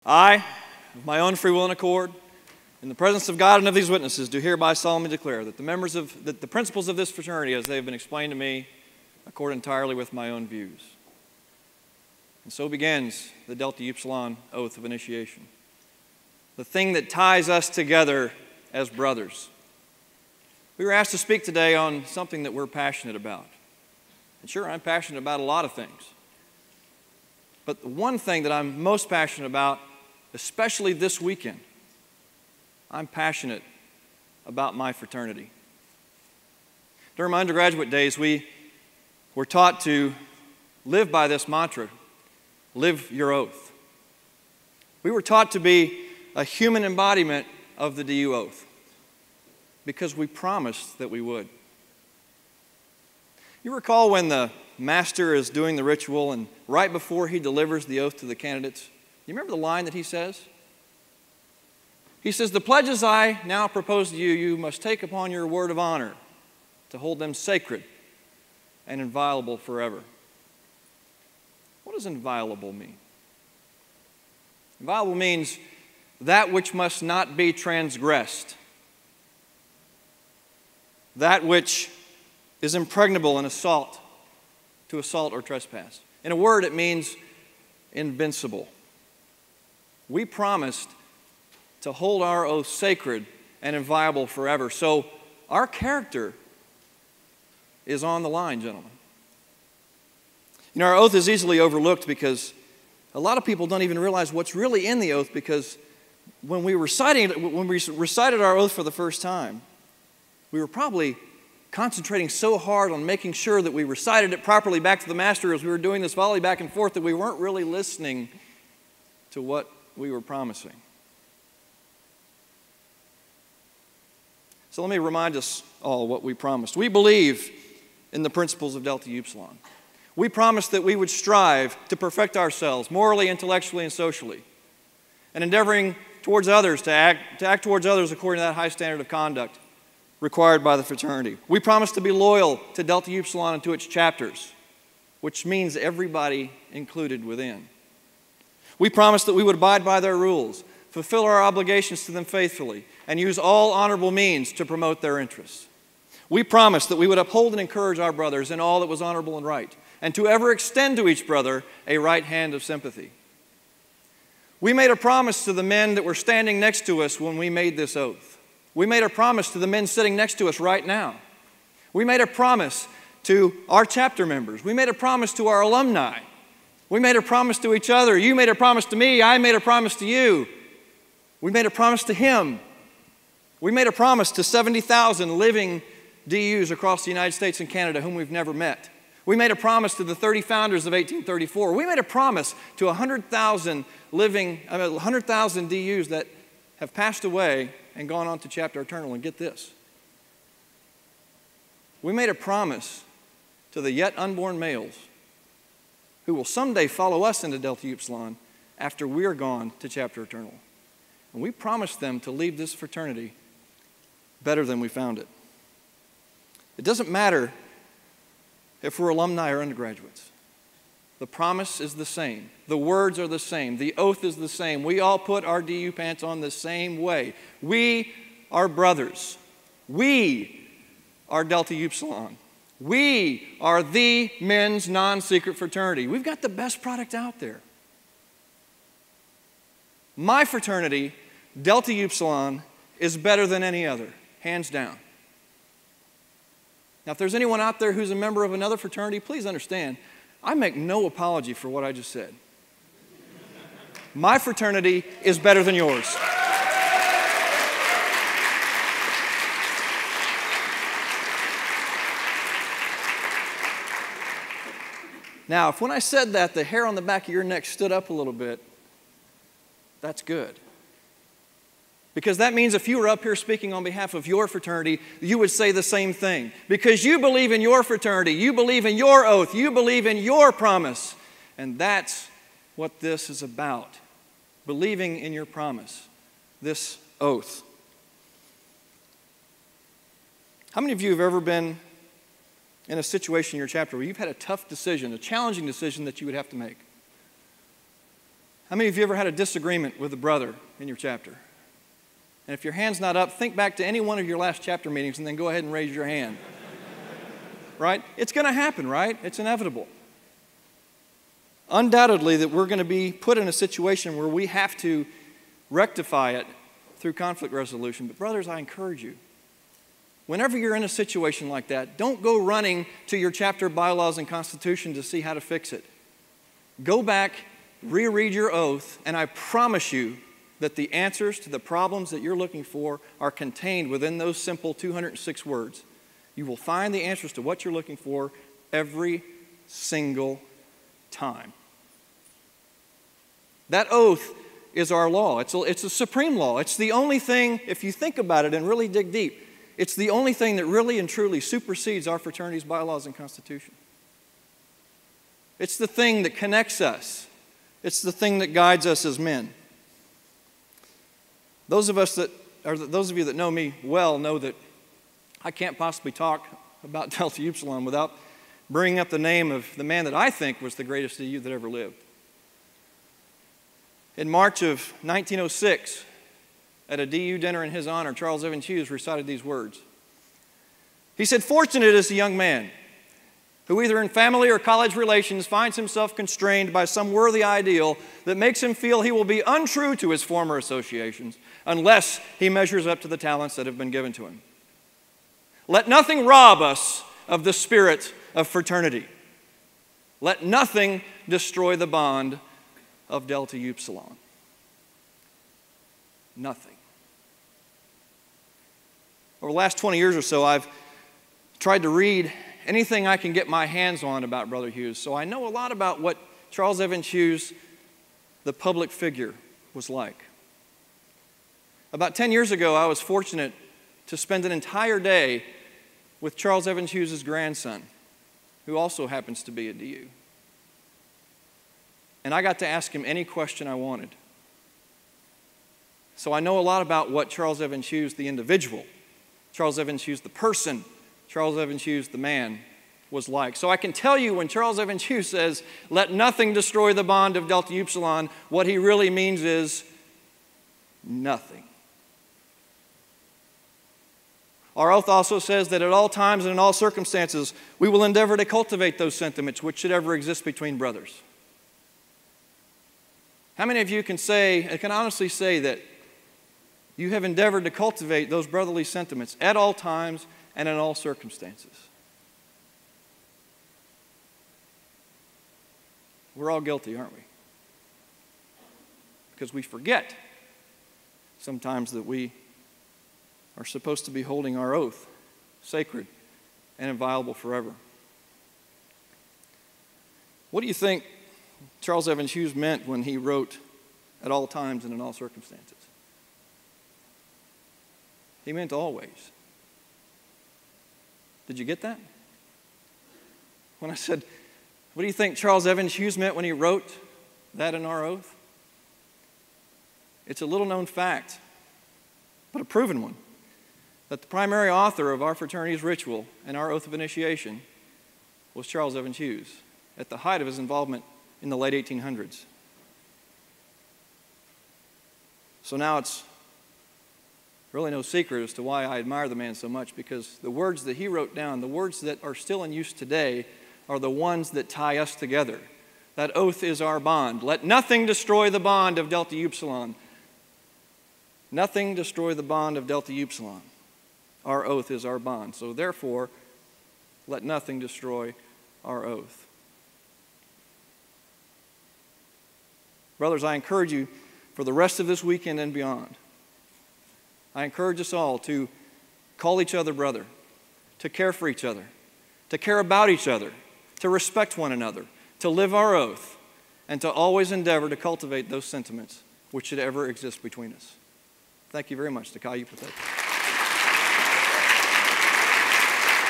I, of my own free will and accord, in the presence of God and of these witnesses, do hereby solemnly declare that the principles of this fraternity, as they have been explained to me, accord entirely with my own views. And so begins the Delta Upsilon oath of initiation, the thing that ties us together as brothers. We were asked to speak today on something that we're passionate about. And sure, I'm passionate about a lot of things. But the one thing that I'm most passionate about, especially this weekend, I'm passionate about my fraternity. During my undergraduate days, we were taught to live by this mantra, live your oath. We were taught to be a human embodiment of the DU oath because we promised that we would. You recall when the master is doing the ritual and right before he delivers the oath to the candidates, you remember the line that he says? He says, "The pledges I now propose to you, you must take upon your word of honor to hold them sacred and inviolable forever." What does inviolable mean? Inviolable means that which must not be transgressed, that which is impregnable in assault or trespass. In a word, it means invincible. We promised to hold our oath sacred and inviolable forever. So our character is on the line, gentlemen. You know, our oath is easily overlooked because a lot of people don't even realize what's really in the oath, because when we recited our oath for the first time, we were probably concentrating so hard on making sure that we recited it properly back to the master as we were doing this volley back and forth that we weren't really listening to what we were promising. So let me remind us all what we promised. We believe in the principles of Delta Upsilon. We promised that we would strive to perfect ourselves morally, intellectually, and socially, and endeavoring towards others to act towards others according to that high standard of conduct required by the fraternity. We promised to be loyal to Delta Upsilon and to its chapters, which means everybody included within. We promised that we would abide by their rules, fulfill our obligations to them faithfully, and use all honorable means to promote their interests. We promised that we would uphold and encourage our brothers in all that was honorable and right, and to ever extend to each brother a right hand of sympathy. We made a promise to the men that were standing next to us when we made this oath. We made a promise to the men sitting next to us right now. We made a promise to our chapter members. We made a promise to our alumni. We made a promise to each other. You made a promise to me. I made a promise to you. We made a promise to him. We made a promise to 70,000 living DUs across the United States and Canada whom we've never met. We made a promise to the 30 founders of 1834. We made a promise to 100,000 DUs that have passed away and gone on to chapter eternal. And get this, we made a promise to the yet unborn males who will someday follow us into Delta Upsilon after we are gone to chapter eternal. And we promised them to leave this fraternity better than we found it. It doesn't matter if we're alumni or undergraduates. The promise is the same. The words are the same. The oath is the same. We all put our DU pants on the same way. We are brothers. We are Delta Upsilon. We are the men's non-secret fraternity. We've got the best product out there. My fraternity, Delta Upsilon, is better than any other, hands down. Now, if there's anyone out there who's a member of another fraternity, please understand, I make no apology for what I just said. My fraternity is better than yours. Now, if when I said that, the hair on the back of your neck stood up a little bit, that's good. Because that means if you were up here speaking on behalf of your fraternity, you would say the same thing. Because you believe in your fraternity, you believe in your oath, you believe in your promise. And that's what this is about. Believing in your promise, this oath. How many of you have ever been in a situation in your chapter where you've had a tough decision, a challenging decision that you would have to make? How many of you ever had a disagreement with a brother in your chapter? And if your hand's not up, think back to any one of your last chapter meetings and then go ahead and raise your hand. Right? It's going to happen, right? It's inevitable. Undoubtedly that we're going to be put in a situation where we have to rectify it through conflict resolution. But brothers, I encourage you, whenever you're in a situation like that, don't go running to your chapter bylaws and constitution to see how to fix it. Go back, reread your oath, and I promise you that the answers to the problems that you're looking for are contained within those simple 206 words. You will find the answers to what you're looking for every single time. That oath is our law. It's a supreme law. It's the only thing, if you think about it and really dig deep, it's the only thing that really and truly supersedes our fraternity's bylaws and constitution. It's the thing that connects us. It's the thing that guides us as men. Those of you that know me well know that I can't possibly talk about Delta Upsilon without bringing up the name of the man that I think was the greatest DU that ever lived. In March of 1906, at a DU dinner in his honor, Charles Evans Hughes recited these words. He said, "Fortunate is the young man who either in family or college relations finds himself constrained by some worthy ideal that makes him feel he will be untrue to his former associations unless he measures up to the talents that have been given to him. Let nothing rob us of the spirit of fraternity. Let nothing destroy the bond of Delta Upsilon." Nothing. Over the last 20 years or so, I've tried to read anything I can get my hands on about Brother Hughes. So I know a lot about what Charles Evans Hughes, the public figure, was like. About 10 years ago, I was fortunate to spend an entire day with Charles Evans Hughes' grandson, who also happens to be a DU. And I got to ask him any question I wanted. So I know a lot about what Charles Evans Hughes, the individual, Charles Evans Hughes, the person, Charles Evans Hughes, the man, was like. So I can tell you when Charles Evans Hughes says, "Let nothing destroy the bond of Delta Upsilon," what he really means is nothing. Our oath also says that at all times and in all circumstances, we will endeavor to cultivate those sentiments which should ever exist between brothers. How many of you can honestly say that you have endeavored to cultivate those brotherly sentiments at all times and in all circumstances? We're all guilty, aren't we? Because we forget sometimes that we are supposed to be holding our oath sacred and inviolable forever. What do you think Charles Evans Hughes meant when he wrote "at all times and in all circumstances"? He meant always. Did you get that? When I said, what do you think Charles Evans Hughes meant when he wrote that in our oath? It's a little known fact, but a proven one, that the primary author of our fraternity's ritual and our oath of initiation was Charles Evans Hughes at the height of his involvement in the late 1800s. So now it's really no secret as to why I admire the man so much, because the words that he wrote down, the words that are still in use today, are the ones that tie us together. That oath is our bond. Let nothing destroy the bond of Delta Upsilon. Nothing destroy the bond of Delta Upsilon. Our oath is our bond. So therefore, let nothing destroy our oath. Brothers, I encourage you for the rest of this weekend and beyond, I encourage us all to call each other brother, to care for each other, to care about each other, to respect one another, to live our oath, and to always endeavor to cultivate those sentiments which should ever exist between us. Thank you very much. Takai Upathet.